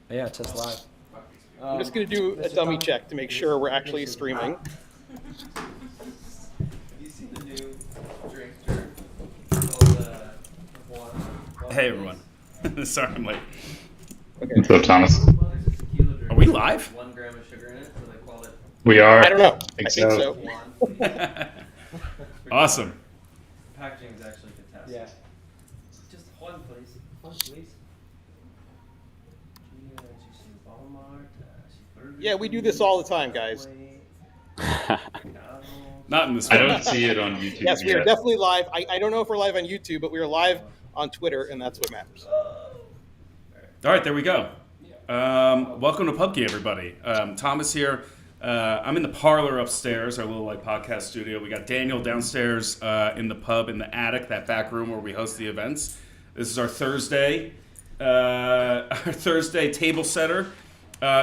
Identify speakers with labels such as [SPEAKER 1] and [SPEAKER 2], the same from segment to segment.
[SPEAKER 1] Yeah, it's just live.
[SPEAKER 2] I'm just going to do a dummy check to make sure we're actually streaming.
[SPEAKER 3] Have you seen the new drink called water?
[SPEAKER 4] Hey everyone. Sorry I'm late.
[SPEAKER 5] What's up, Thomas?
[SPEAKER 3] There's a tequila drink
[SPEAKER 4] Are we
[SPEAKER 3] with
[SPEAKER 4] live?
[SPEAKER 3] 1 gram of sugar in it, so they call it
[SPEAKER 5] We are.
[SPEAKER 2] I don't know.
[SPEAKER 5] Think
[SPEAKER 2] I think
[SPEAKER 5] so.
[SPEAKER 2] so.
[SPEAKER 3] one.
[SPEAKER 4] Awesome.
[SPEAKER 3] Packaging is actually fantastic.
[SPEAKER 1] Yeah.
[SPEAKER 3] Just one, please. One, please.
[SPEAKER 2] Yeah, we do this all the time, guys.
[SPEAKER 4] Not in this
[SPEAKER 5] I
[SPEAKER 4] one.
[SPEAKER 5] don't see it on YouTube
[SPEAKER 2] Yes, we are
[SPEAKER 5] yet.
[SPEAKER 2] definitely live. I don't know if we're live on YouTube, but we are live on Twitter, and that's what matters.
[SPEAKER 4] All right, there we go. Welcome to PubKey, everybody. Thomas here. I'm in the parlor upstairs, our little podcast studio. We got Daniel downstairs in the pub in the attic, that back room where we host the events. This is our Thursday table setter.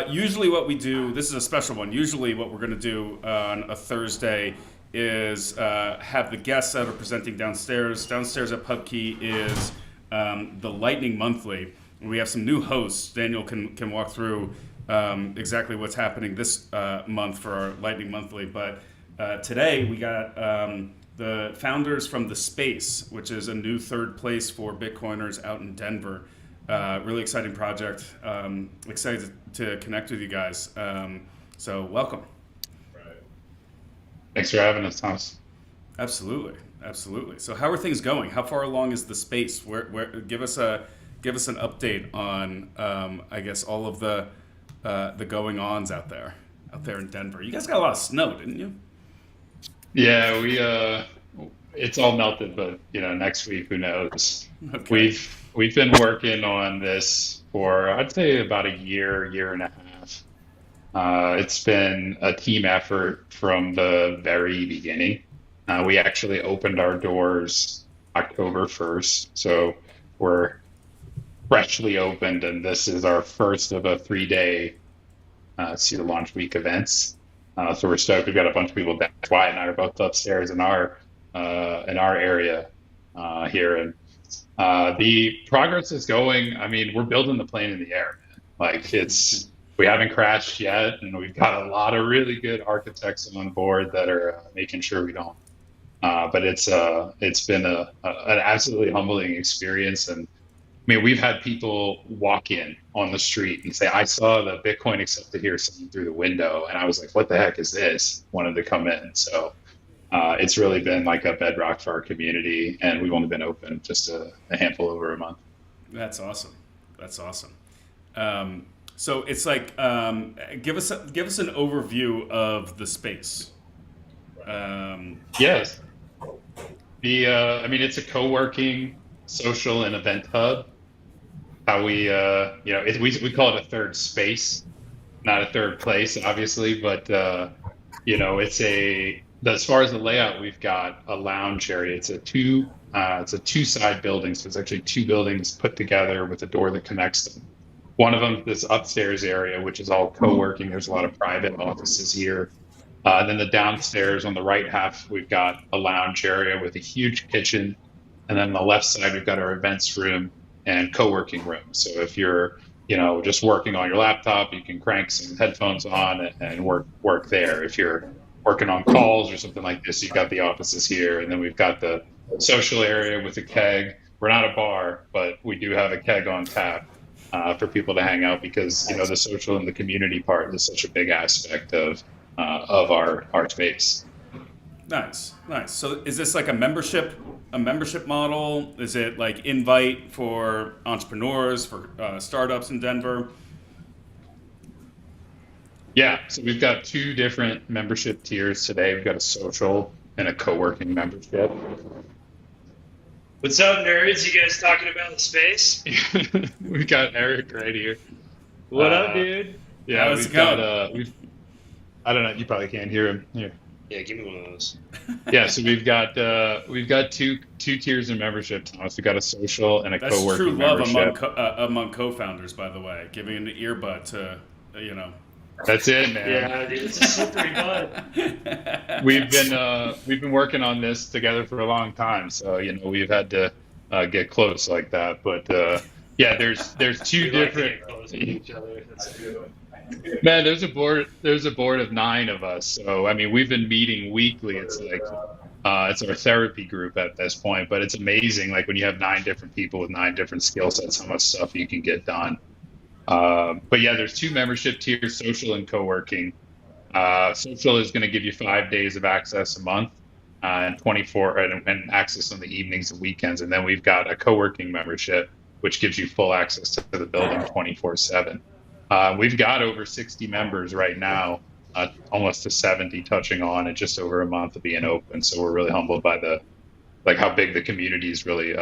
[SPEAKER 4] Usually what we do, this is a special one, usually what we're going to do on a Thursday is have the guests that are presenting downstairs. Downstairs at PubKey is the Lightning Monthly. And we have some new hosts. Daniel can walk through exactly what's happening this month for our Lightning Monthly. But today we got the founders from The Space, which is a new third place for Bitcoiners out in Denver. Really exciting project. Excited to connect with you guys. So welcome.
[SPEAKER 5] Thanks for having us, Thomas.
[SPEAKER 4] Absolutely. So how are things going? How far along is The Space? Where give us an update on I guess all of the going-ons out there in Denver. You guys got a lot of snow, didn't you?
[SPEAKER 5] Yeah, it's all melted, but next week, who knows?
[SPEAKER 4] Okay.
[SPEAKER 5] We've been working on this for I'd say about a year and a half. It's been a team effort from the very beginning. We actually opened our doors October 1st, so we're freshly opened, and this is our first of a 3-day Cedar Launch Week events. So we're stoked. We've got a bunch of people. Wyatt and I are both upstairs in our area here, and the progress is going. I mean, we're building the plane in the air, man. Like we haven't crashed yet, and we've got a lot of really good architects on board that are making sure we don't. But it's been an absolutely humbling experience, and I mean, we've had people walk in on the street and say, "I saw the Bitcoin accepted here sign through the window," and I was like, "What the heck is this?" Wanted to come in, so. It's really been like a bedrock for our community, and we've only been open just a handful over a month.
[SPEAKER 4] That's awesome. So it's like give us an overview of The Space.
[SPEAKER 5] Yes, I mean, it's a co-working, social, and event hub. How we we call it a third space, not a third place, obviously, but as far as the layout, we've got a lounge area. It's a two-side building, so it's actually two buildings put together with a door that connects them. One of them, this upstairs area, which is all co-working. There's a lot of private offices here. And then the downstairs on the right half, we've got a lounge area with a huge kitchen. And then on the left side, we've got our events room and co-working room. So if you're just working on your laptop, you can crank some headphones on and work there. If you're working on calls or something like this, you've got the offices here, and then we've got the social area with a keg. We're not a bar, but we do have a keg on tap for people to hang out, because the social and the community part is such a big aspect of our space.
[SPEAKER 4] Nice. So is this like a membership model? Is it like invite for entrepreneurs, for startups in Denver?
[SPEAKER 5] Yeah, so we've got two different membership tiers today. We've got a social and a co-working membership.
[SPEAKER 6] What's up, nerds? You guys talking about The Space?
[SPEAKER 5] We've got Eric right here.
[SPEAKER 6] What up, dude?
[SPEAKER 5] Yeah,
[SPEAKER 4] How's it
[SPEAKER 5] we've
[SPEAKER 4] going?
[SPEAKER 5] got I don't know, you probably can't hear him here.
[SPEAKER 6] Yeah, give me one of those.
[SPEAKER 5] Yeah, so we've got two tiers of membership, Thomas. We've got a social and a
[SPEAKER 4] That's
[SPEAKER 5] co-working
[SPEAKER 4] true love
[SPEAKER 5] membership.
[SPEAKER 4] among co-founders, by the way. Giving an earbud to
[SPEAKER 5] That's it, man.
[SPEAKER 6] Yeah, dude, it's a slippery bud.
[SPEAKER 5] We've been working on this together for a long time, so we've had to get close like that. But Yeah, there's two
[SPEAKER 6] We like to
[SPEAKER 5] different.
[SPEAKER 6] get close to each other. That's good.
[SPEAKER 5] Man, there's a board of 9 of us. So I mean, we've been meeting weekly. It's like it's our therapy group at this point, but it's amazing. Like when you have 9 different people with 9 different skill sets, how much stuff you can get done. But yeah, there's 2 membership tiers: social and co-working. Social is going to give you 5 days of access a month, and 24 and access on the evenings and weekends. And then we've got a co-working membership, which gives you full access to the building 24/7. We've got over 60 members right now, almost to 70, touching on in just over a month of being open. So we're really humbled by how big the community's really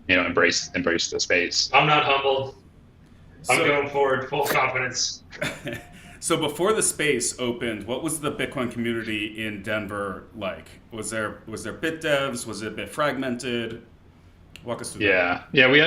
[SPEAKER 5] embraced the space.
[SPEAKER 6] I'm not humbled. I'm
[SPEAKER 4] So-
[SPEAKER 6] going forward, full confidence.
[SPEAKER 4] So before the space opened, what was the Bitcoin community in Denver like? Was there bit devs? Was it a bit fragmented? Walk us through that.
[SPEAKER 5] Yeah. We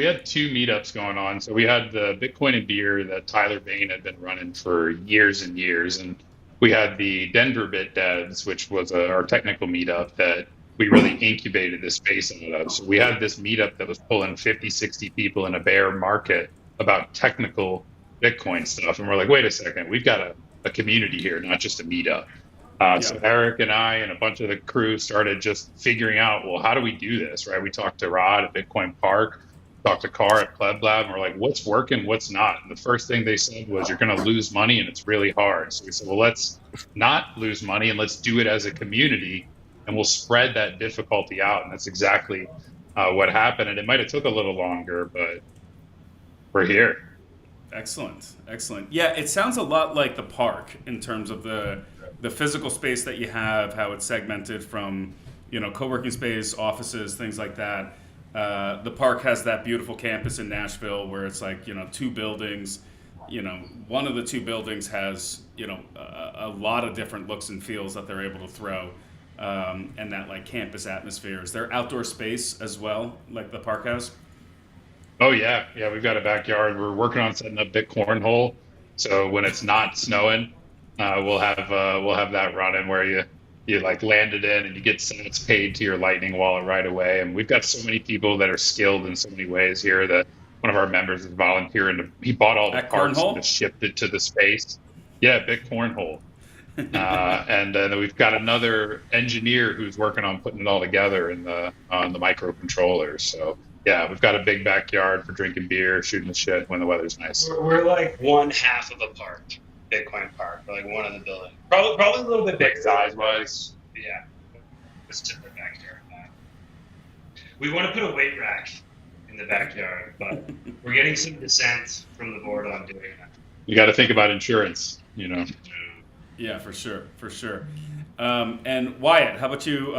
[SPEAKER 5] had 2 meetups going on. So we had the Bitcoin and Beer that Tyler Bain had been running for years and years, and we had the Denver Bit Devs, which was our technical meetup that we really incubated this space out of. So we had this meetup that was pulling 50, 60 people in a bear market about technical Bitcoin stuff, and we're like, wait a second, we've got a community here, not just a meetup. So Eric and I and a bunch of the crew started just figuring out, well, how do we do this, right? We talked to Rod at Bitcoin Park, talked to Carr at Pleb Lab, and we're like, what's working, what's not? And the first thing they said was, you're going to lose money and it's really hard. So we said, well, let's not lose money and let's do it as a community, and we'll spread that difficulty out. And that's exactly what happened. And it might have took a little longer, but we're here.
[SPEAKER 4] Excellent. Yeah, it sounds a lot like the park in terms of the physical space that you have, how it's segmented from, co-working space, offices, things like that. The park has that beautiful campus in Nashville where it's like, 2 buildings. One of the 2 buildings has, a lot of different looks and feels that they're able to throw, and that like campus atmosphere. Is there outdoor space as well, like the park has?
[SPEAKER 5] Oh yeah, we've got a backyard. We're working on setting up big cornhole. So when it's not snowing, we'll have that running where you like land it in and you get cents paid to your Lightning wallet right away. And we've got so many people that are skilled in so many ways here that one of our members is volunteering. He bought all the parts and just shipped it to the space. Yeah, big cornhole. And then we've got another engineer who's working on putting it all together on the microcontrollers. So yeah, we've got a big backyard for drinking beer, shooting the shit when the weather's nice.
[SPEAKER 6] We're like one half of a park, Bitcoin Park. We're like one in the building. Probably a little bit bigger.
[SPEAKER 5] Size-wise.
[SPEAKER 6] Yeah. It's just the backyard. We want to put a weight rack in the backyard, but we're getting some dissent from the board on doing that.
[SPEAKER 5] You got to think about insurance,
[SPEAKER 4] Yeah, for sure. And Wyatt, how about you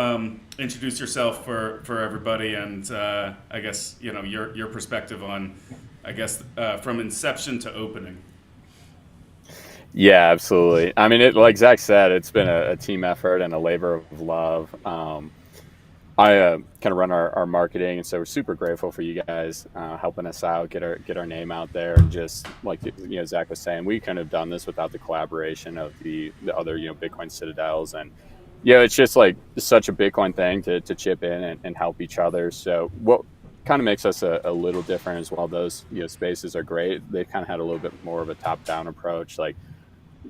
[SPEAKER 4] introduce yourself for everybody, and I guess your perspective on, I guess, from inception to opening.
[SPEAKER 1] Yeah, absolutely. I mean, like Zach said, it's been a team effort and a labor of love. I kind of run our marketing, and so we're super grateful for you guys helping us out, get our name out there, and just like Zach was saying, we couldn't have done this without the collaboration of the other Bitcoin citadels, and it's just like such a Bitcoin thing to chip in and help each other. So what kind of makes us a little different as well? Those spaces are great. They kind of had a little bit more of a top-down approach, like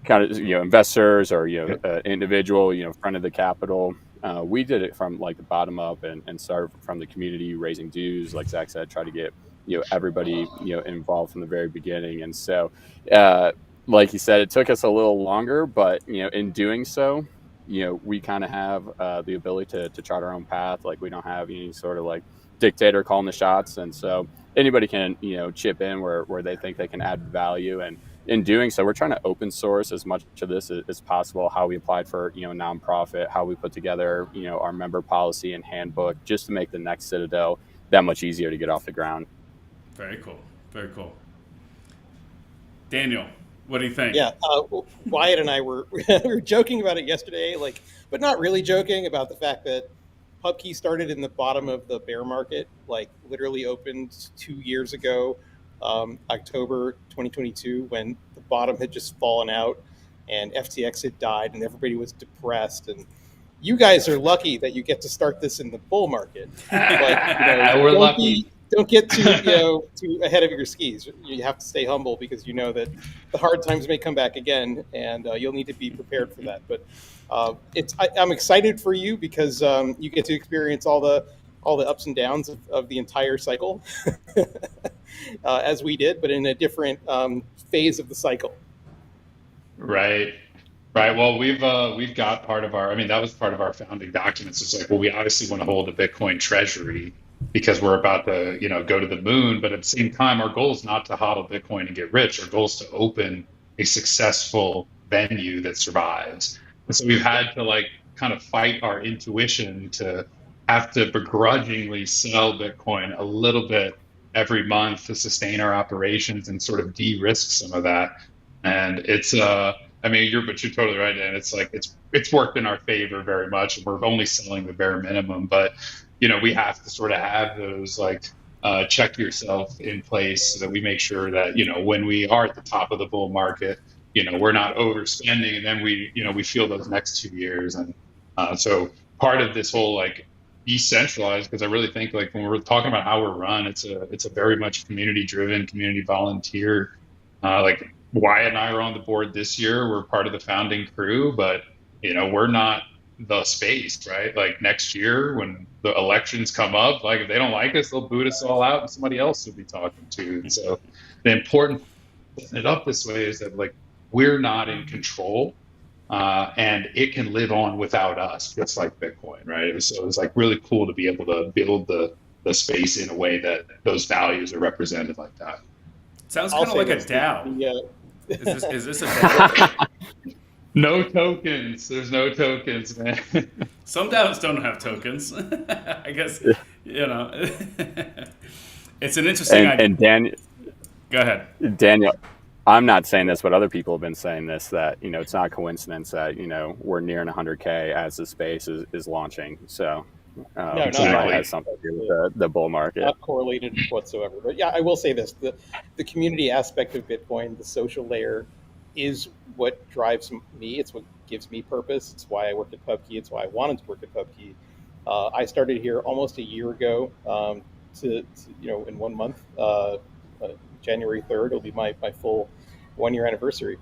[SPEAKER 1] kind of investors or individual front of the capital. We did it from like the bottom up and start from the community, raising dues, like Zach said, try to get everybody involved from the very beginning. And so like he said, it took us a little longer, but in doing so, we kind of have the ability to chart our own path. Like we don't have any sort of like dictator calling the shots, and so anybody can chip in where they think they can add value. And in doing so, we're trying to open source as much of this as possible, how we applied for nonprofit, how we put together our member policy and handbook, just to make the next Citadel that much easier to get off the ground.
[SPEAKER 4] Very cool. Daniel, what do you think?
[SPEAKER 2] Yeah, Wyatt and I were we were joking about it yesterday, but not really joking about the fact that PubKey started in the bottom of the bear market, like literally opened 2 years ago, October 2022, when the bottom had just fallen out and FTX had died and everybody was depressed. And you guys are lucky that you get to start this in the bull market.
[SPEAKER 5] We're lucky.
[SPEAKER 2] don't get too ahead of your skis. You have to stay humble because you know that the hard times may come back again, and you'll need to be prepared for that. But I'm excited for you because you get to experience all the ups and downs of the entire cycle, as we did, but in a different phase of the cycle.
[SPEAKER 5] Right. Right. Well, we've got part of our, I mean, that was part of our founding documents. It's like, well, we obviously want to hold a Bitcoin treasury because we're about to, go to the moon. But at the same time, our goal is not to hodl Bitcoin and get rich. Our goal is to open a successful venue that survives. And so we've had to like kind of fight our intuition to have to begrudgingly sell Bitcoin a little bit every month to sustain our operations and sort of de-risk some of that. And it's I mean, but you're totally right, and it's like it's worked in our favor very much. We're only selling the bare minimum, but we have to sort of have those like check yourself in place so that we make sure that when we are at the top of the bull market, we're not overspending, and then we feel those next 2 years. And so part of this whole like decentralized, because I really think like when we're talking about how we're run, it's a very much community driven, community volunteer. Like Wyatt and I are on the board this year. We're part of the founding crew, but we're not the space, right? Like next year when the elections come up, like if they don't like us, they'll boot us all out and somebody else will be talking to. And so the important setting it up this way is that like we're not in control, and it can live on without us, just like Bitcoin, right? So it's like really cool to be able to build the space in a way that those values are represented like that.
[SPEAKER 4] Sounds kind of like a DAO. Is this a DAO?
[SPEAKER 5] No tokens. There's no tokens, man.
[SPEAKER 4] Some DAOs don't have tokens. I guess, it's an interesting idea.
[SPEAKER 1] And Daniel,
[SPEAKER 4] go ahead.
[SPEAKER 1] Daniel, I'm not saying this, but other people have been saying this, that, it's not a coincidence that, we're nearing 100K as the space is launching. So
[SPEAKER 2] No,
[SPEAKER 1] it has something to do with the bull market.
[SPEAKER 2] Not correlated whatsoever. But yeah, I will say this: the community aspect of Bitcoin, the social layer, is what drives me. It's what gives me purpose. It's why I work at PubKey. It's why I wanted to work at PubKey. I started here almost a year ago. In 1 month, January 3rd, it'll be my full 1 year anniversary.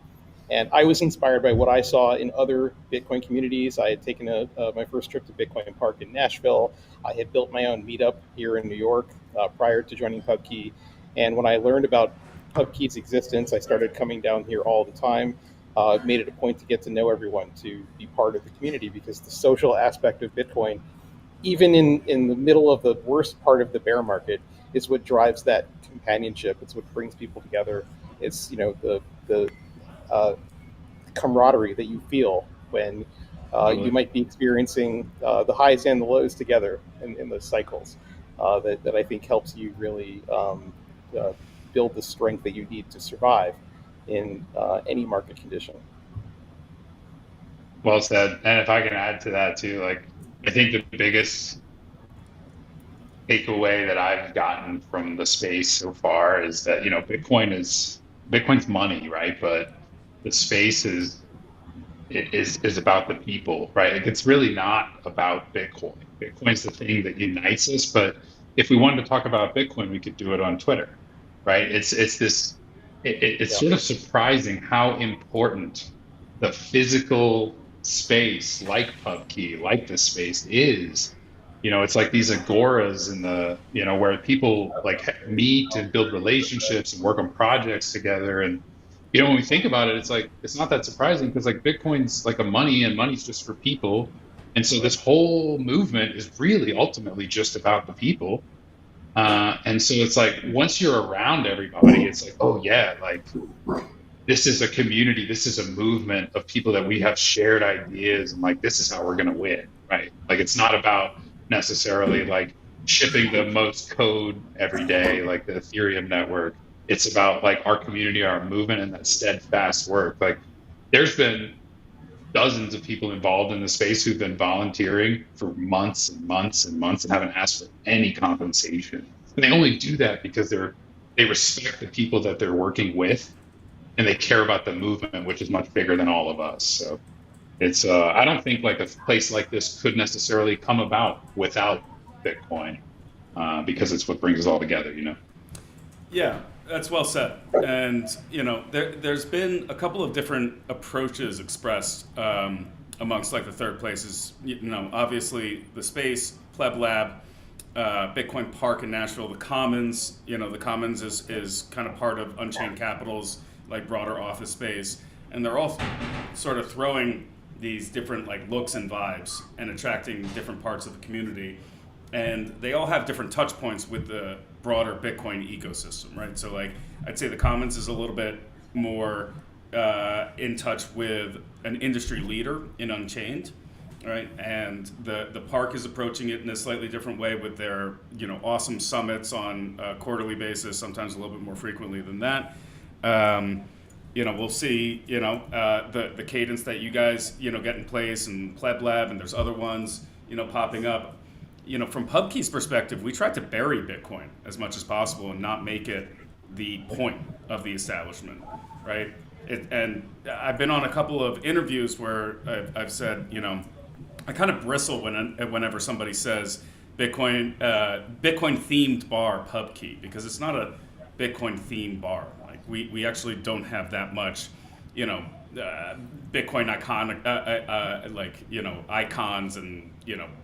[SPEAKER 2] And I was inspired by what I saw in other Bitcoin communities. I had taken my first trip to Bitcoin Park in Nashville. I had built my own meetup here in New York prior to joining PubKey. And when I learned about PubKey's existence, I started coming down here all the time. Made it a point to get to know everyone, to be part of the community, because the social aspect of Bitcoin, even in the middle of the worst part of the bear market, is what drives that companionship. It's what brings people together. It's the camaraderie that you feel when you might be experiencing the highs and the lows together in those cycles. That I think helps you really build the strength that you need to survive in any market condition.
[SPEAKER 5] Well said. And if I can add to that too, like I think the biggest takeaway that I've gotten from the space so far is that Bitcoin's money, right? But the space is about the people, right? Like it's really not about Bitcoin. Bitcoin's the thing that unites us. But if we wanted to talk about Bitcoin, we could do it on Twitter, right? It's sort of surprising how important the physical space, like PubKey, like this space is. It's like these agoras in the, where people like meet and build relationships and work on projects together. And, when we think about it, it's like, it's not that surprising because like Bitcoin's like a money and money's just for people. And so this whole movement is really ultimately just about the people. And so it's like, once you're around everybody, it's like, oh yeah, like this is a community, this is a movement of people that we have shared ideas, and like, this is how we're going to win, right? Like, it's not about necessarily like shipping the most code every day, like the Ethereum network. It's about like our community, our movement, and that steadfast work. Like there's been dozens of people involved in the space who've been volunteering for months and months and months and haven't asked for any compensation. And they only do that because they respect the people that they're working with, and they care about the movement, which is much bigger than all of us. So it's I don't think like a place like this could necessarily come about without Bitcoin. because it's what brings us all together, you know?
[SPEAKER 4] Yeah, that's well said. And there's been a couple of different approaches expressed amongst like the third places. Obviously the space, Pleb Lab, Bitcoin Park in Nashville, the Commons. The Commons is kind of part of Unchained Capital's like broader office space, and they're all sort of throwing these different like looks and vibes and attracting different parts of the community, and they all have different touch points with the broader Bitcoin ecosystem, right? So like I'd say the Commons is a little bit more in touch with an industry leader in Unchained, right? And the park is approaching it in a slightly different way with their awesome summits on a quarterly basis, sometimes a little bit more frequently than that. We'll see the cadence that you guys get in place, and Pleb Lab, and there's other ones popping up. From PubKey's perspective, we tried to bury Bitcoin as much as possible and not make it the point of the establishment, right? And I've been on a couple of interviews where I've said, I kind of bristle whenever somebody says Bitcoin themed bar PubKey, because it's not a Bitcoin themed bar. Like we actually don't have that much, Bitcoin iconic icons and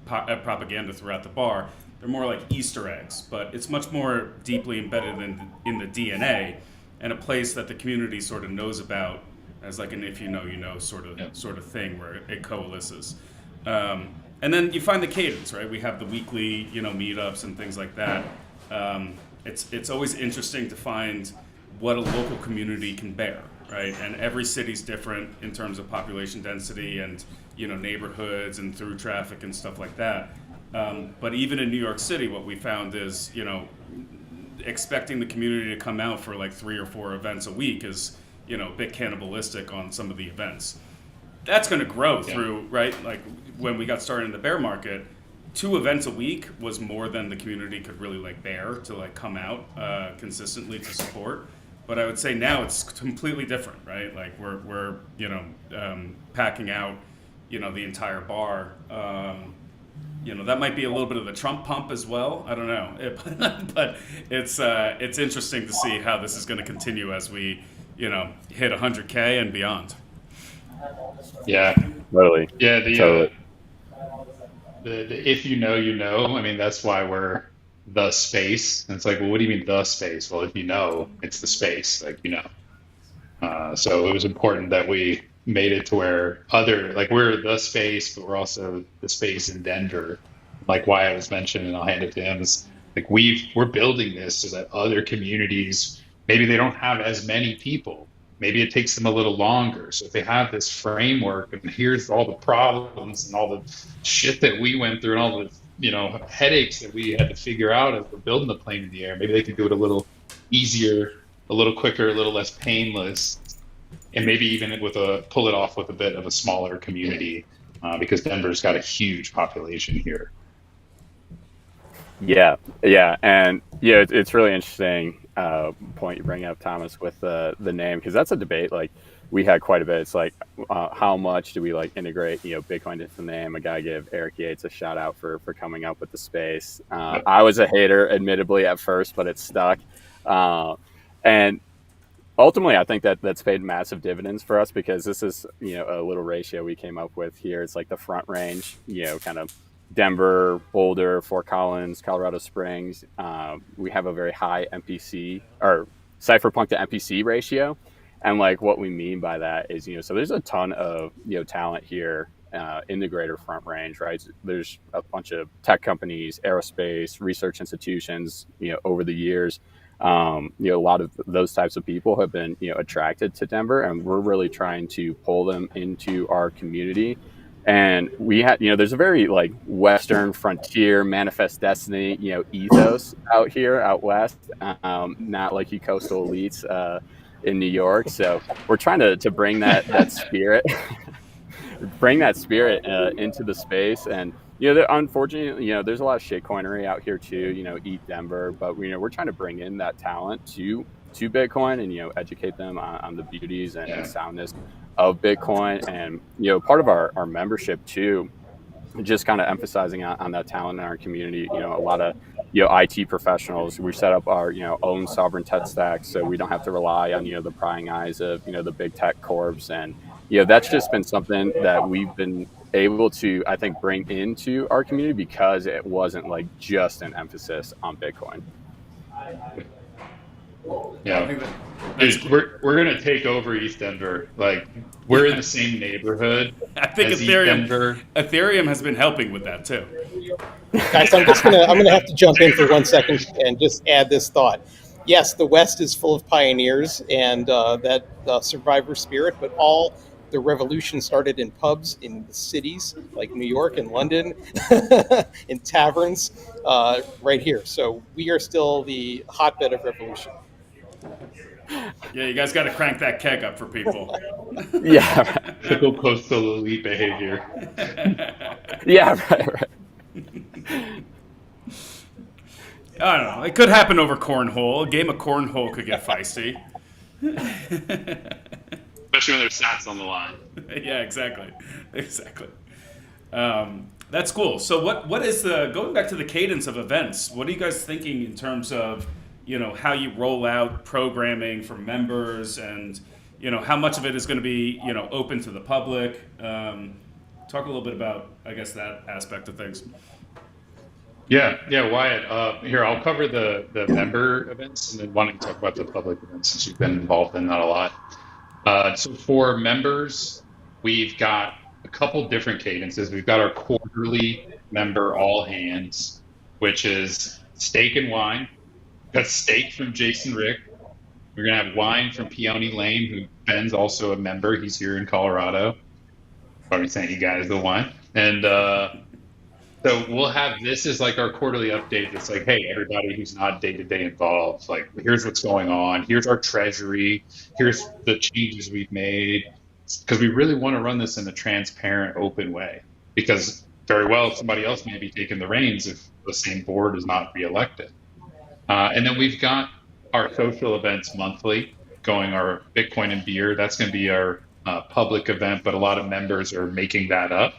[SPEAKER 4] propaganda throughout the bar. They're more like Easter eggs, but it's much more deeply embedded in the DNA, and a place that the community sort of knows about as like an if you know sort of thing where it coalesces. And then you find the cadence, right? We have the weekly meetups and things like that. It's always interesting to find what a local community can bear, right? And every city's different in terms of population density and neighborhoods and through traffic and stuff like that. But even in New York City, what we found is expecting the community to come out for like 3 or 4 events a week is a bit cannibalistic on some of the events. That's going to grow through, right? Like when we got started in the bear market, 2 events a week was more than the community could really like bear to like come out consistently to support. But I would say now it's completely different, right? Like we're packing out the entire bar. That might be a little bit of the Trump pump as well. I don't know, but it's interesting to see how this is going to continue as we hit 100K and beyond.
[SPEAKER 5] Yeah,
[SPEAKER 1] Totally.
[SPEAKER 5] yeah.
[SPEAKER 1] Totally.
[SPEAKER 5] The if I mean, that's why we're the space. And it's like, well, what do you mean the space? Well, if it's the space, like so it was important that we made it to where we're the space, but we're also the space in Denver. Like Wyatt was mentioning, and I'll hand it to him, is like we're building this so that other communities, maybe they don't have as many people. Maybe it takes them a little longer. So if they have this framework and here's all the problems and all the shit that we went through and all the headaches that we had to figure out as we're building the plane in the air, maybe they can do it a little easier, a little quicker, a little less painless, and maybe even pull it off with a bit of a smaller community, because Denver's got a huge population here.
[SPEAKER 1] Yeah, and it's really interesting point you bring up, Thomas, with the name, because that's a debate like we had quite a bit. It's like how much do we like integrate Bitcoin into the name? I gotta give Eric Yates a shout out for coming up with the space. I was a hater, admittedly, at first, but it stuck, and ultimately I think that's paid massive dividends for us, because this is a little ratio we came up with here. It's like the front range, kind of Denver, Boulder, Fort Collins, Colorado Springs. We have a very high MPC or cypherpunk to MPC ratio. And like what we mean by that is, so there's a ton of, talent here in the greater Front Range, right? There's a bunch of tech companies, aerospace, research institutions, over the years. A lot of those types of people have been, attracted to Denver, and we're really trying to pull them into our community. And we had, there's a very like Western frontier manifest destiny, ethos out here, out West, not like you coastal elites in New York. So we're trying to bring that spirit, into the space. And, unfortunately, there's a lot of shitcoinery out here too, eat Denver, but we're trying to bring in that talent to Bitcoin and, educate them on the beauties and soundness of Bitcoin. And part of our membership too, just kind of emphasizing on that talent in our community. A lot of IT professionals. We set up our own sovereign tech stack, so we don't have to rely on the prying eyes of the big tech corps. And that's just been something that we've been able to, I think, bring into our community because it wasn't like just an emphasis on Bitcoin.
[SPEAKER 4] I
[SPEAKER 5] Yeah.
[SPEAKER 4] think that's
[SPEAKER 5] Dude, we're gonna take over East Denver. Like we're in the same neighborhood
[SPEAKER 4] I think
[SPEAKER 5] as East Denver.
[SPEAKER 4] Ethereum has been helping with that too.
[SPEAKER 2] Guys, I'm gonna have to jump in for 1 second and just add this thought. Yes, the West is full of pioneers and that survivor spirit, but all the revolution started in pubs in the cities like New York and London, in taverns, right here. So we are still the hotbed of revolution.
[SPEAKER 4] Yeah, you guys got to crank that keg up for people.
[SPEAKER 1] Yeah,
[SPEAKER 5] Typical coastal elite behavior.
[SPEAKER 1] yeah, right.
[SPEAKER 4] I don't know. It could happen over cornhole. A game of cornhole could get feisty.
[SPEAKER 5] Especially when there's sats on the line.
[SPEAKER 4] Yeah, exactly. That's cool. So what is the going back to the cadence of events? What are you guys thinking in terms of how you roll out programming for members and how much of it is going to be open to the public? Talk a little bit about I guess that aspect of things.
[SPEAKER 5] Yeah, Wyatt. Here, I'll cover the member events and then wanting to talk about the public events since you've been involved in that a lot. So for members, we've got a couple different cadences. We've got our quarterly member all hands, which is steak and wine. Got steak from Jason Rick. We're gonna have wine from Peony Lane, who Ben's also a member. He's here in Colorado. Probably sent you guys the wine. And so we'll have this as like our quarterly update. It's like, hey, everybody who's not day to day involved, like here's what's going on. Here's our treasury. Here's the changes we've made. Because we really want to run this in a transparent, open way. Because very well, somebody else may be taking the reins if the same board is not reelected. And then we've got our social events monthly, going our Bitcoin and beer. That's going to be our public event, but a lot of members are making that up.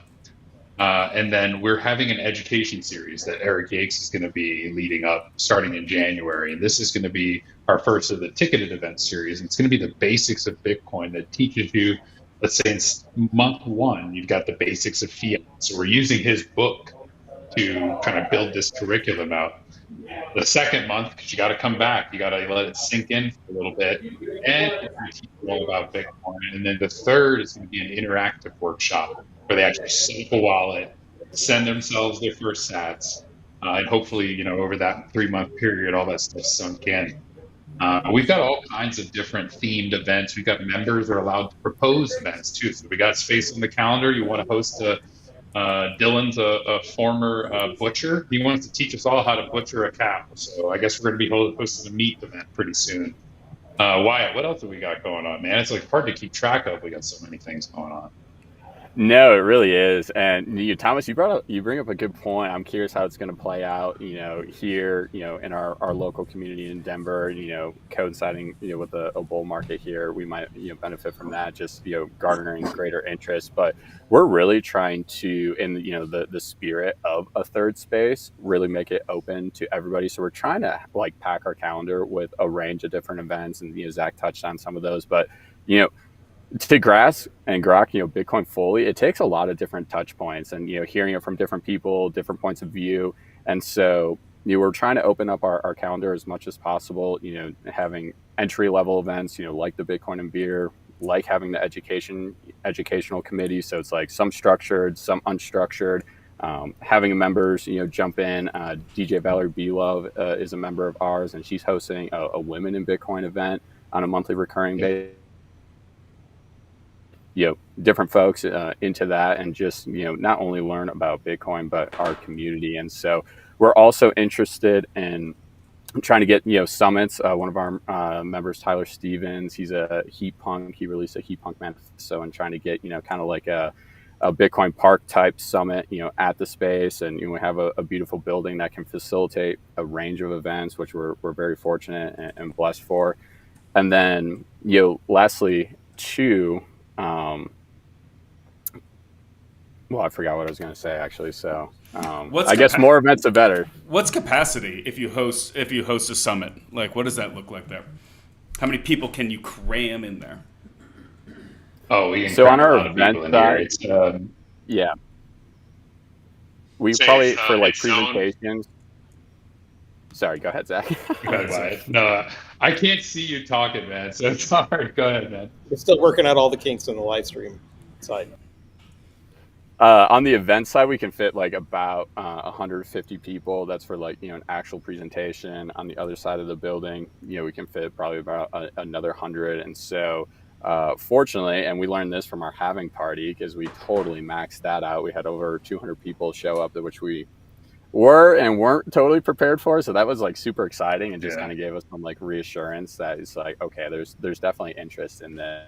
[SPEAKER 5] And then we're having an education series that Eric Yates is going to be leading up starting in January. And this is going to be our first of the ticketed event series. And it's going to be the basics of Bitcoin that teaches you, let's say in month one, you've got the basics of fiat. So we're using his book to kind of build this curriculum out. The second month, because you got to come back, you got to let it sink in for a little bit, and teach you all about Bitcoin. And then the third is going to be an interactive workshop where they actually set up a wallet, send themselves their first sats, and hopefully, over that 3-month period, all that stuff sunk in. We've got all kinds of different themed events. We've got members that are allowed to propose events too. So we got space on the calendar. You want to host Dylan's a former butcher. He wants to teach us all how to butcher a cow. So I guess we're going to be hosting a meat event pretty soon. Wyatt, what else have we got going on, man? It's like hard to keep track of. We got so many things going on.
[SPEAKER 1] No, it really is. And Thomas, you bring up a good point. I'm curious how it's going to play out, here, in our local community in Denver, coinciding, with a bull market here. We might, benefit from that, just, garnering greater interest. But we're really trying to, in, the spirit of a third space, really make it open to everybody. So we're trying to like pack our calendar with a range of different events. And, Zach touched on some of those, but, to grasp and grok, Bitcoin fully, it takes a lot of different touch points and, hearing it from different people, different points of view. And so, we're trying to open up our calendar as much as possible, having entry level events, like the Bitcoin and beer, like having the educational committee. So it's like some structured, some unstructured, having members, jump in. DJ Valerie B-Love is a member of ours, and she's hosting a Women in Bitcoin event on a monthly recurring basis. Different folks into that and just, not only learn about Bitcoin, but our community. And so we're also interested in trying to get, summits. One of our members, Tyler Stevens, he's a heat punk. He released a heat punk manifesto and trying to get, kind of like a Bitcoin Park type summit, at the space. And we have a beautiful building that can facilitate a range of events, which we're very fortunate and blessed for. And then, lastly, I forgot what I was going to say, actually. So I guess more events the better.
[SPEAKER 4] What's capacity if you host a summit? Like, what does that look like there? How many people can you cram in there?
[SPEAKER 5] Oh, we can
[SPEAKER 1] So
[SPEAKER 5] cram
[SPEAKER 1] on
[SPEAKER 5] a
[SPEAKER 1] our
[SPEAKER 5] lot of people in here.
[SPEAKER 1] event side,
[SPEAKER 5] It's
[SPEAKER 1] yeah, we
[SPEAKER 7] Say
[SPEAKER 1] probably
[SPEAKER 7] it's,
[SPEAKER 1] for like
[SPEAKER 7] it's zone.
[SPEAKER 1] presentations. Sorry, go ahead, Zach.
[SPEAKER 5] go ahead, Wyatt. No, I can't see you talking, man. So it's hard. Go ahead, man.
[SPEAKER 2] We're still working out all the kinks on the live stream side.
[SPEAKER 1] On the event side, we can fit like about 150 people. That's for like an actual presentation. On the other side of the building, we can fit probably about another 100. And so, fortunately, and we learned this from our having party because we totally maxed that out. We had over 200 people show up, which we were and weren't totally prepared for. So that was like super exciting and just kind of gave us some like reassurance that it's like, okay, there's definitely interest in this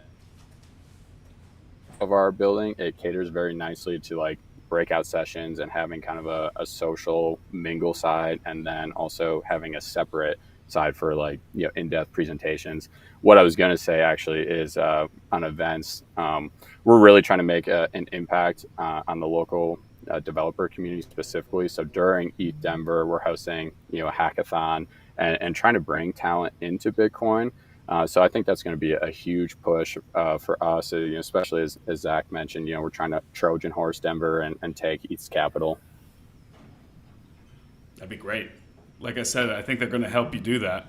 [SPEAKER 1] of our building. It caters very nicely to like breakout sessions and having kind of a social mingle side, and then also having a separate side for like in-depth presentations. What I was going to say actually is on events, we're really trying to make an impact on the local developer community specifically. So during ETH Denver, we're hosting a hackathon and trying to bring talent into Bitcoin. So I think that's going to be a huge push for us, especially as Zach mentioned. We're trying to Trojan horse Denver and take ETH's capital.
[SPEAKER 4] That'd be great. Like I said, I think they're going to help you do that.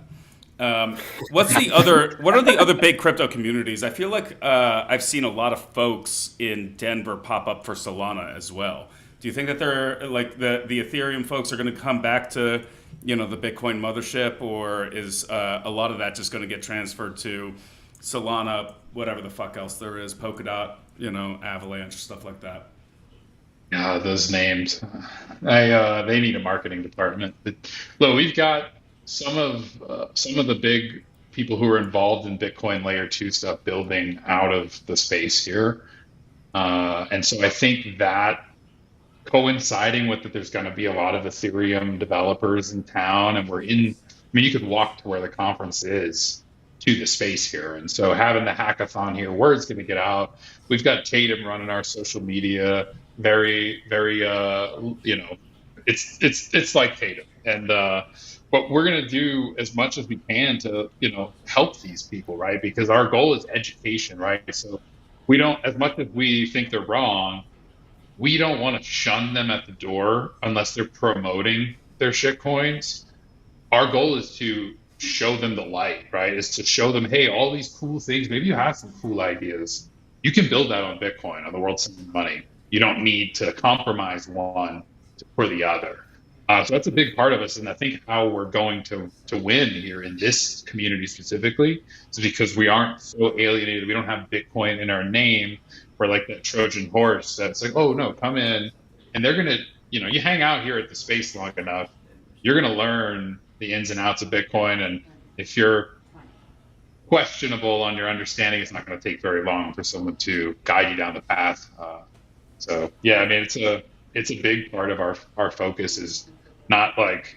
[SPEAKER 4] What are the other big crypto communities? I feel like I've seen a lot of folks in Denver pop up for Solana as well. Do you think that they're like the Ethereum folks are going to come back to the Bitcoin mothership, or is a lot of that just going to get transferred to Solana, whatever the fuck else there is, Polkadot, Avalanche, stuff like that?
[SPEAKER 5] Yeah, those names. They need a marketing department. Look, we've got some of the big people who are involved in Bitcoin layer 2 stuff building out of the space here. And so I think that coinciding with that, there's going to be a lot of Ethereum developers in town, and you could walk to where the conference is to the space here. And so having the hackathon here, word's going to get out. We've got Tatum running our social media, very, very, it's like Tatum. And but we're going to do as much as we can to, help these people, right? Because our goal is education, right? So we don't, as much as we think they're wrong, we don't want to shun them at the door unless they're promoting their shit coins. Our goal is to show them the light, right? Is to show them, hey, all these cool things, maybe you have some cool ideas. You can build that on Bitcoin, on the world sending money. You don't need to compromise one for the other. So that's a big part of us. And I think how we're going to win here in this community specifically is because we aren't so alienated. We don't have Bitcoin in our name. We're like that Trojan horse that's like, oh, no, come in. And they're going to, you hang out here at the space long enough, you're going to learn the ins and outs of Bitcoin. And if you're questionable on your understanding, it's not going to take very long for someone to guide you down the path. So, yeah, I mean, it's a big part of our focus is not like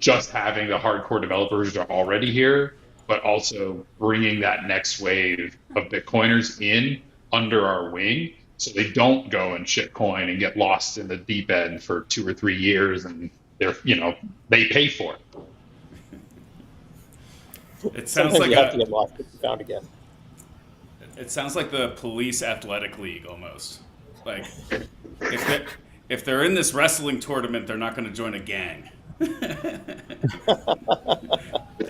[SPEAKER 5] just having the hardcore developers that are already here, but also bringing that next wave of Bitcoiners in under our wing so they don't go and shitcoin and get lost in the deep end for 2 or 3 years and they pay for it.
[SPEAKER 4] It sounds
[SPEAKER 2] Sometimes
[SPEAKER 4] like
[SPEAKER 2] you have to get lost to be found again.
[SPEAKER 4] It sounds like the police athletic league almost. Like if they're in this wrestling tournament, they're not going to join a gang. You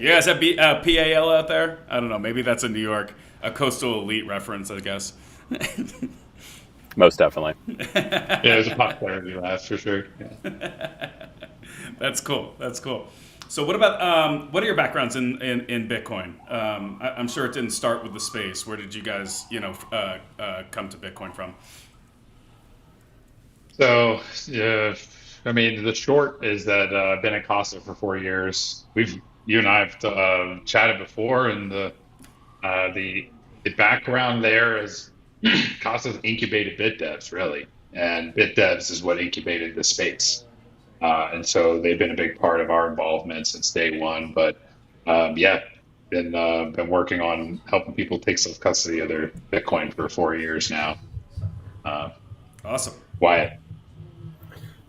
[SPEAKER 4] guys have PAL out there? I don't know. Maybe that's a New York, a coastal elite reference, I guess.
[SPEAKER 1] Most definitely.
[SPEAKER 5] Yeah, there's a popularity last for sure. Yeah.
[SPEAKER 4] That's cool. So what about what are your backgrounds in Bitcoin? I'm sure it didn't start with the space. Where did you guys come to Bitcoin from?
[SPEAKER 5] So, I mean, the short is that I've been at Casa for 4 years. You and I have chatted before, and the background there is Casa's incubated BitDevs, really, and BitDevs is what incubated the space, and so they've been a big part of our involvement since day one. But been working on helping people take self-custody of their Bitcoin for 4 years now.
[SPEAKER 4] Awesome.
[SPEAKER 5] Wyatt.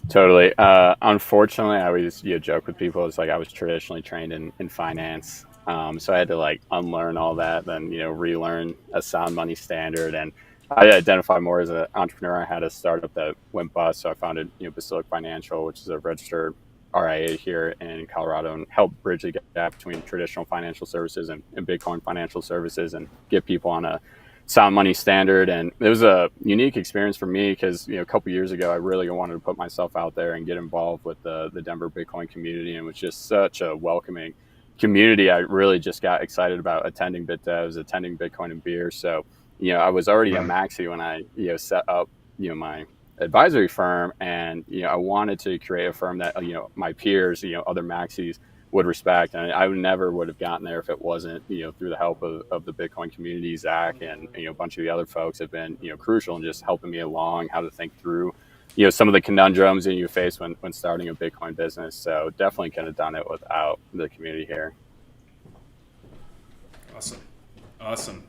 [SPEAKER 1] Totally. Unfortunately, I always joke with people. It's like I was traditionally trained in finance, so I had to like unlearn all that, then relearn a sound money standard, and I identify more as an entrepreneur. I had a startup that went bust, so I founded Basilic Financial, which is a registered RIA here in Colorado, and helped bridge the gap between traditional financial services and Bitcoin financial services, and get people on a sound money standard. And it was a unique experience for me because a couple years ago I really wanted to put myself out there and get involved with the Denver Bitcoin community, and it was just such a welcoming community. I really just got excited about attending BitDevs, attending Bitcoin and beer. So I was already a maxi when I set up my advisory firm, and I wanted to create a firm that my peers, other maxis, would respect. And I never would have gotten there if it wasn't, through the help of the Bitcoin community. Zach and, a bunch of the other folks have been, crucial in just helping me along how to think through, some of the conundrums that you face when starting a Bitcoin business. So definitely couldn't have done it without the community here.
[SPEAKER 4] Awesome. Awesome.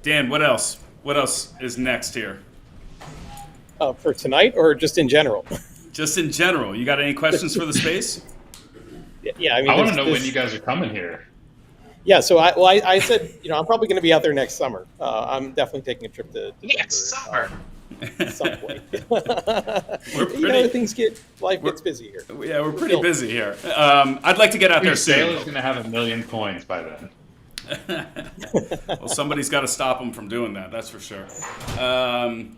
[SPEAKER 4] Dan, what else? What else is next here?
[SPEAKER 2] For tonight or just in general?
[SPEAKER 4] Just in general. You got any questions for the space?
[SPEAKER 2] Yeah, I mean,
[SPEAKER 5] I want to know when you guys are coming here.
[SPEAKER 2] Yeah, so I said, I'm probably going to be out there next summer. I'm definitely taking a trip to
[SPEAKER 6] Next summer.
[SPEAKER 2] some point. Life gets busy here.
[SPEAKER 4] Yeah, we're pretty busy here. I'd like to get out there soon.
[SPEAKER 5] Sailor's going to have 1 million coins by then.
[SPEAKER 4] Well, somebody's got to stop them from doing that. That's for sure. I'm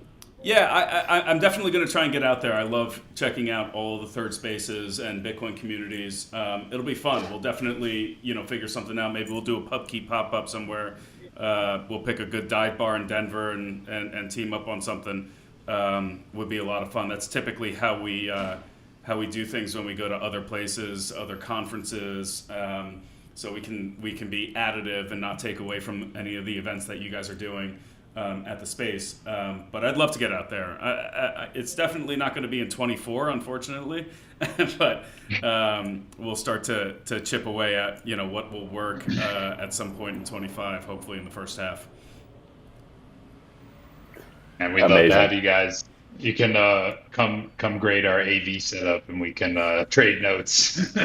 [SPEAKER 4] definitely going to try and get out there. I love checking out all the third spaces and Bitcoin communities. It'll be fun. We'll definitely, figure something out. Maybe we'll do a PubKey pop-up somewhere. We'll pick a good dive bar in Denver and team up on something. Would be a lot of fun. That's typically how we do things when we go to other places, other conferences. So we can be additive and not take away from any of the events that you guys are doing at the space. But I'd love to get out there. It's definitely not going to be in 24, unfortunately, but we'll start to chip away at what will work at some point in 25, hopefully in the first half.
[SPEAKER 5] And we'd love to have you guys. You can come grade our AV setup, and we can trade notes.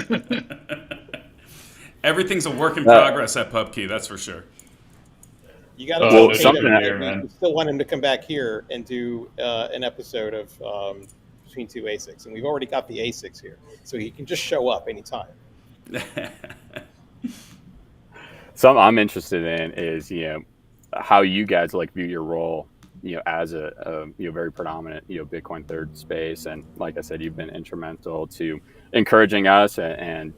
[SPEAKER 4] Everything's a work in progress at PubKey, that's for sure.
[SPEAKER 2] You got to
[SPEAKER 1] something
[SPEAKER 5] here, man.
[SPEAKER 2] We still want him to come back here and do an episode of Between Two ASICs, and we've already got the ASICs here, so he can just show up anytime.
[SPEAKER 1] Something I'm interested in is how you guys view your role as a very predominant Bitcoin third space. And like I said, you've been instrumental to encouraging us and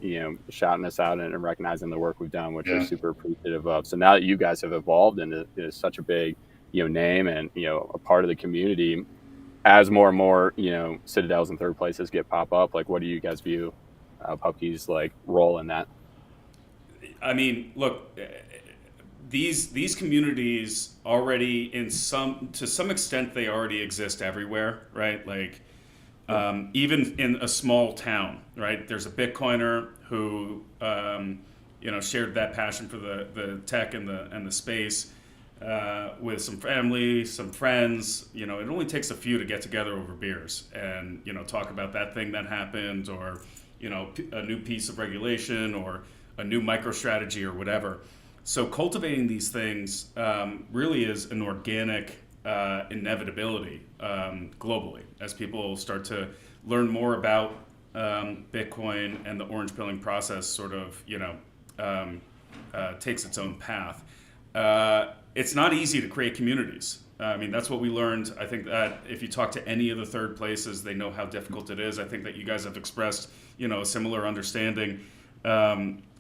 [SPEAKER 1] shouting us out and recognizing the work we've done, which we're super appreciative of. So now that you guys have evolved into such a big name and a part of the community, as more and more citadels and third places pop up, what do you guys view PubKey's role in that?
[SPEAKER 4] I mean, look, these communities already to some extent they already exist everywhere, right? Even in a small town, right? There's a Bitcoiner who shared that passion for the tech and the space with some family, some friends. It only takes a few to get together over beers and talk about that thing that happened, or a new piece of regulation, or a new MicroStrategy, or whatever. So cultivating these things really is an organic inevitability globally, as people start to learn more about Bitcoin, and the orange pilling process sort of takes its own path. It's not easy to create communities. I mean, that's what we learned. I think that if you talk to any of the third places, they know how difficult it is. I think that you guys have expressed a similar understanding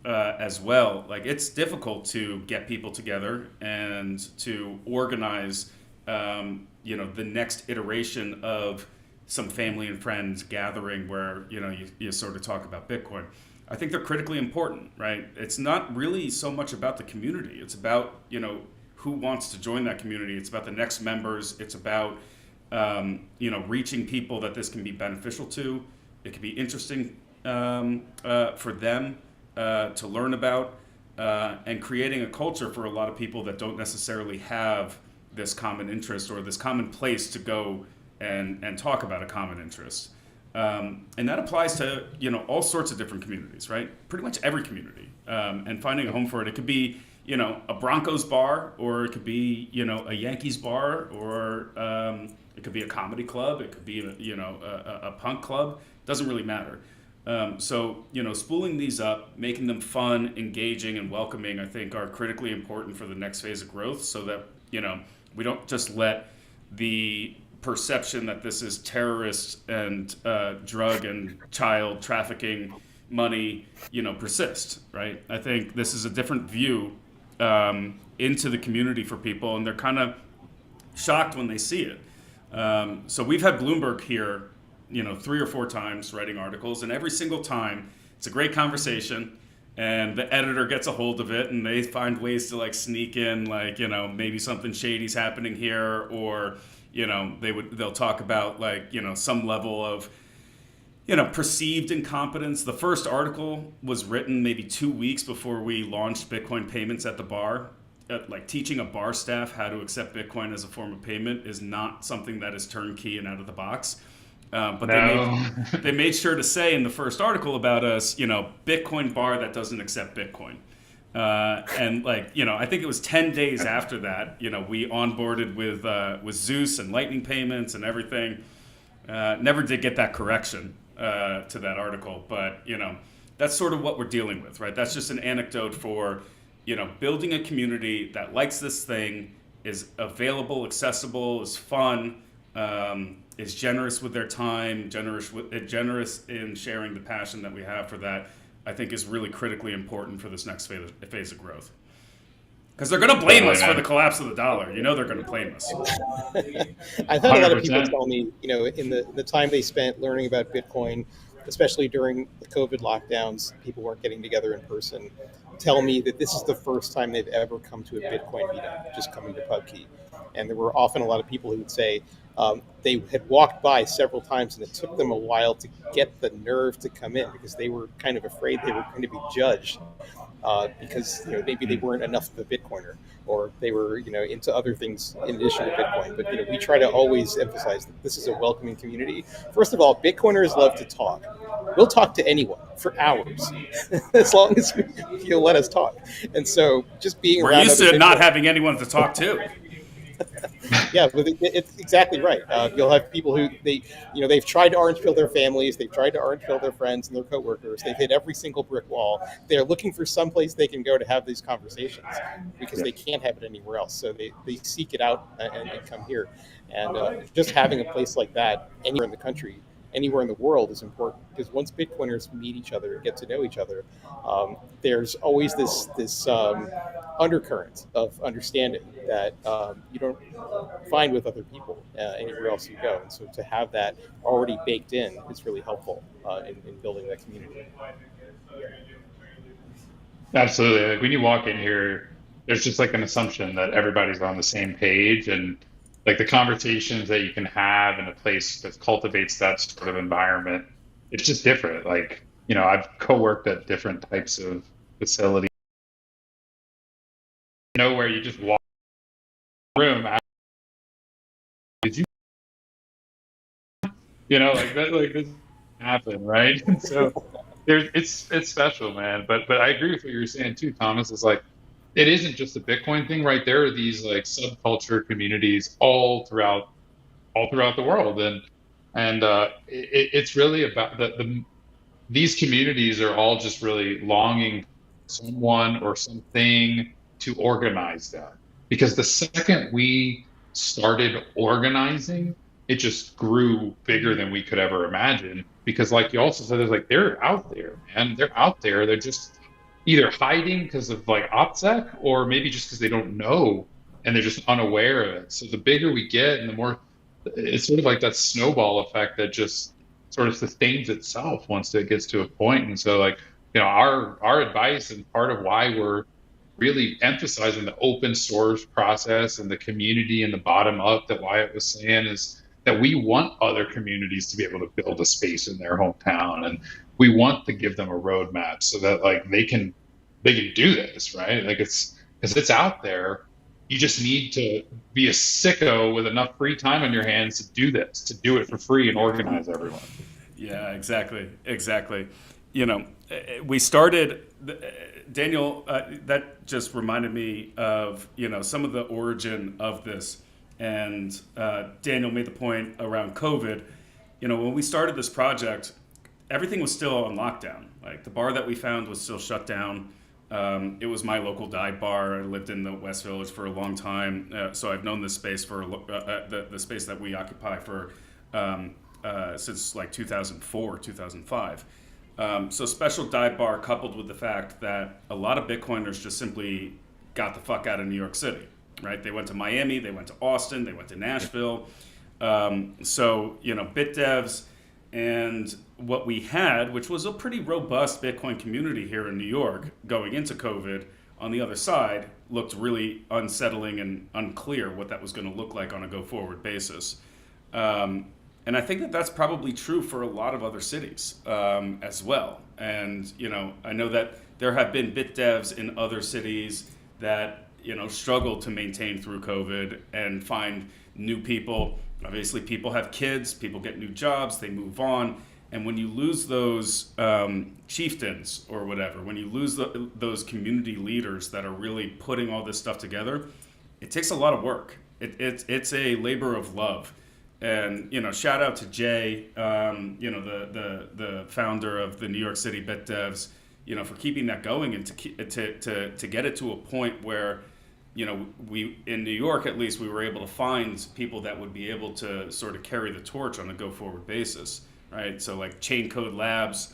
[SPEAKER 4] as well. It's difficult to get people together and to organize the next iteration of some family and friends gathering where you sort of talk about Bitcoin. I think they're critically important, right? It's not really so much about the community. It's about who wants to join that community. It's about the next members. It's about reaching people that this can be beneficial to. It can be interesting for them to learn about, and creating a culture for a lot of people that don't necessarily have this common interest or this common place to go and talk about a common interest. And that applies to, all sorts of different communities, right? Pretty much every community. And finding a home for it. It could be, a Broncos bar, or it could be, a Yankees bar, or it could be a comedy club. It could be, a punk club. Doesn't really matter. So, spooling these up, making them fun, engaging, and welcoming, I think are critically important for the next phase of growth, so that, we don't just let the perception that this is terrorist and drug and child trafficking money, persist, right? I think this is a different view into the community for people, and they're kind of shocked when they see it. So we've had Bloomberg here, 3 or 4 times writing articles, and every single time it's a great conversation, and the editor gets a hold of it, and they find ways to like sneak in, like, maybe something shady's happening here, or they'll talk about like, some level of, perceived incompetence. The first article was written maybe 2 weeks before we launched Bitcoin payments at the bar. Like, teaching a bar staff how to accept Bitcoin as a form of payment is not something that is turnkey and out of the box. But
[SPEAKER 5] No.
[SPEAKER 4] they made sure to say in the first article about us, Bitcoin bar that doesn't accept Bitcoin. And like, I think it was 10 days after that, we onboarded with Zeus and Lightning payments and everything. Never did get that correction to that article, but that's sort of what we're dealing with, right? That's just an anecdote for, building a community that likes this thing, is available, accessible, is fun, is generous with their time, generous in sharing the passion that we have for that. I think is really critically important for this next phase of growth. Because they're going to blame us for the collapse of the dollar. They're going to blame us.
[SPEAKER 2] I've had a lot of people
[SPEAKER 5] 100%.
[SPEAKER 2] tell me, in the time they spent learning about Bitcoin, especially during the COVID lockdowns, people weren't getting together in person, tell me that this is the first time they've ever come to a Bitcoin meetup, just coming to PubKey. And there were often a lot of people who would say they had walked by several times, and it took them a while to get the nerve to come in, because they were kind of afraid they were going to be judged because maybe they weren't enough of a Bitcoiner, or they were into other things in addition to Bitcoin. But we try to always emphasize that this is a welcoming community. First of all, Bitcoiners love to talk. We'll talk to anyone for hours, as long as you'll let us talk. And so, just being
[SPEAKER 4] We're
[SPEAKER 2] around
[SPEAKER 4] used
[SPEAKER 2] other
[SPEAKER 4] to not
[SPEAKER 2] Bitcoiners-
[SPEAKER 4] having anyone to talk to.
[SPEAKER 2] Yeah, but it's exactly right. You'll have people who they've tried to orange pill their families, they've tried to orange pill their friends and their coworkers. They've hit every single brick wall. They're looking for some place they can go to have these conversations, because they can't have it anywhere else. So they seek it out and come here. And just having a place like that anywhere in the country, anywhere in the world, is important, because once Bitcoiners meet each other and get to know each other, there's always this undercurrent of understanding that you don't find with other people anywhere else you go. And so to have that already baked in is really helpful in building that community.
[SPEAKER 5] Absolutely. Like, when you walk in here, there's just like an assumption that everybody's on the same page, and like the conversations that you can have in a place that cultivates that sort of environment, it's just different. Like, I've co-worked at different types of facilities, where you just walk in the room. Did you, like that, like this happened, right? And so it's special, man. But I agree with what you were saying too, Thomas. It's like, it isn't just a Bitcoin thing, right? There are these like subculture communities all throughout the world, and it's really about these communities are all just really longing for someone or something to organize that. Because the second we started organizing, it just grew bigger than we could ever imagine. Because like you also said, they're out there, man. They're out there. They're just either hiding because of like OPSEC, or maybe just because they don't know and they're just unaware of it. So the bigger we get, and the more, it's sort of like that snowball effect that just sort of sustains itself once it gets to a point. And so like, our advice, and part of why we're really emphasizing the open source process and the community and the bottom up that Wyatt was saying, is that we want other communities to be able to build a space in their hometown, and we want to give them a roadmap so that like they can do this, right? Like, because it's out there. You just need to be a sicko with enough free time on your hands to do this, to do it for free and organize everyone.
[SPEAKER 4] Yeah, exactly. You know, we started, Daniel, that just reminded me of, some of the origin of this. And Daniel made the point around COVID. When we started this project, everything was still on lockdown. Like the bar that we found was still shut down. It was my local dive bar. I lived in the West Village for a long time, so I've known this space for the space that we occupy for since like 2004, 2005. So special dive bar coupled with the fact that a lot of Bitcoiners just simply got the fuck out of New York City, right? They went to Miami, they went to Austin, they went to Nashville. So bit devs and what we had, which was a pretty robust Bitcoin community here in New York going into COVID, on the other side, looked really unsettling and unclear what that was going to look like on a go-forward basis. And I think that that's probably true for a lot of other cities as well. And, I know that there have been bit devs in other cities that, struggle to maintain through COVID and find new people. Obviously, people have kids, people get new jobs, they move on. And when you lose those chieftains or whatever, when you lose those community leaders that are really putting all this stuff together, it takes a lot of work. It's a labor of love. And, shout out to Jay, the founder of the New York City Bit Devs, for keeping that going and to get it to a point where, we in New York, at least, we were able to find people that would be able to sort of carry the torch on a go-forward basis, right? So like Chain Code Labs,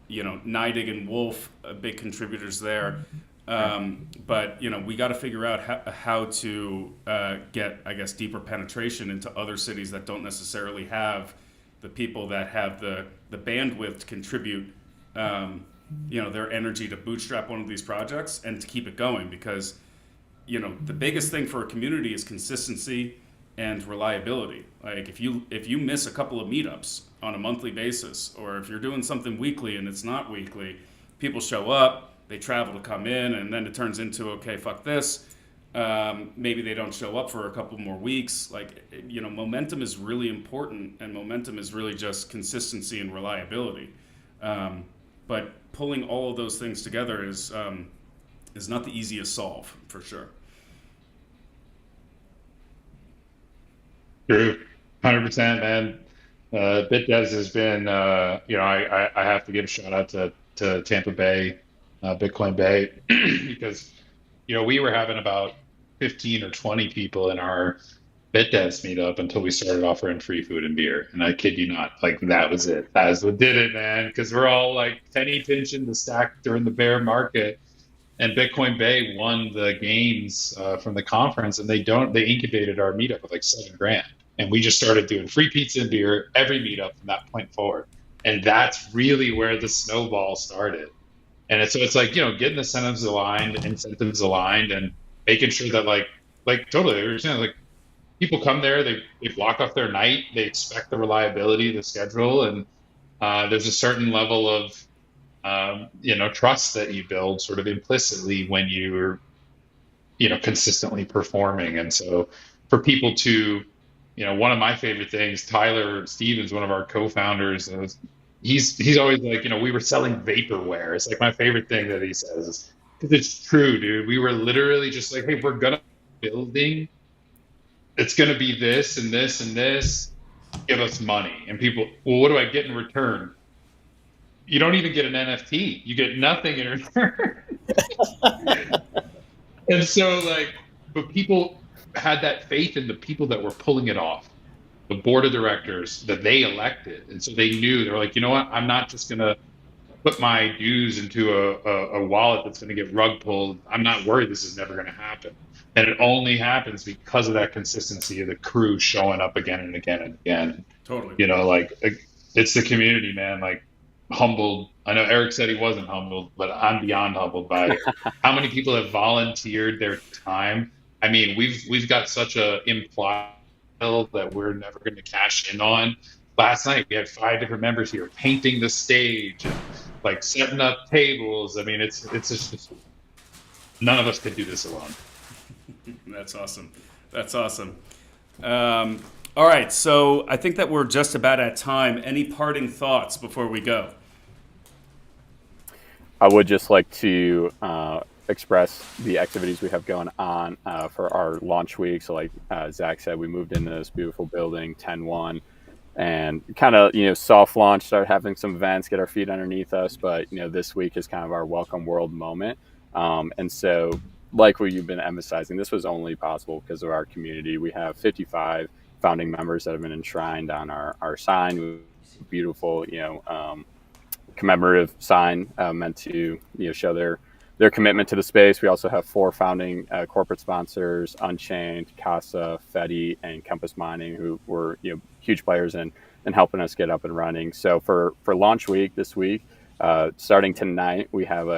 [SPEAKER 4] Neidig and Wolf, big contributors there. But we got to figure out how to get, I guess, deeper penetration into other cities that don't necessarily have the people that have the bandwidth to contribute, their energy to bootstrap one of these projects and to keep it going. Because, the biggest thing for a community is consistency and reliability. Like if you miss a couple of meetups on a monthly basis, or if you're doing something weekly and it's not weekly, people show up, they travel to come in, and then it turns into, okay, fuck this. Maybe they don't show up for a couple more weeks. Like, momentum is really important, and momentum is really just consistency and reliability. But pulling all of those things together is not the easiest solve, for sure.
[SPEAKER 5] True, 100%, man. BitDevs has been, I have to give a shout out to Tampa Bay, Bitcoin Bay, because, we were having about 15 or 20 people in our BitDevs meetup until we started offering free food and beer. And I kid you not, like that was it. That was what did it, man. Because we're all like penny pinching the stack during the bear market. And Bitcoin Bay won the games from the conference, and they incubated our meetup with like $7,000. And we just started doing free pizza and beer every meetup from that point forward. And that's really where the snowball started. And it's like, getting incentives aligned and making sure that like totally understand, like people come there, they block off their night, they expect the reliability of the schedule. And there's a certain level of, trust that you build sort of implicitly when you're, consistently performing. And so for people to, one of my favorite things, Tyler Stevens, one of our co-founders, he's always like, we were selling vaporware. It's like my favorite thing that he says, because it's true, dude. We were literally just like, hey, we're gonna building. It's gonna be this and this and this. Give us money. And people, well, what do I get in return? You don't even get an NFT. You get nothing in return. And so but people had that faith in the people that were pulling it off, the board of directors that they elected. And so they knew, they're like, you know what, I'm not just going to put my dues into a wallet that's going to get rug pulled. I'm not worried this is never going to happen. And it only happens because of that consistency of the crew showing up again and again and again.
[SPEAKER 4] Totally.
[SPEAKER 5] It's the community, man. Like, humbled. I know Eric said he wasn't humbled, but I'm beyond humbled by how many people have volunteered their time. I mean, we've got such a implied bill that we're never going to cash in on. Last night we had 5 different members here painting the stage and like setting up tables. I mean, it's just none of us could do this alone.
[SPEAKER 4] That's awesome. All right, so I think that we're just about at time. Any parting thoughts before we go?
[SPEAKER 1] I would just like to express the activities we have going on for our launch week. So, like Zach said, we moved into this beautiful building, 10-1, and kind of soft launch, start having some events, get our feet underneath us. But this week is kind of our welcome world moment, and so like what you've been emphasizing, this was only possible because of our community. We have 55 founding members that have been enshrined on our sign. Beautiful, commemorative sign meant to show their commitment to the space. We also have 4 founding corporate sponsors: Unchained, Casa, Fedi, and Compass Mining, who were huge players in helping us get up and running. So for launch week this week, starting tonight, we have a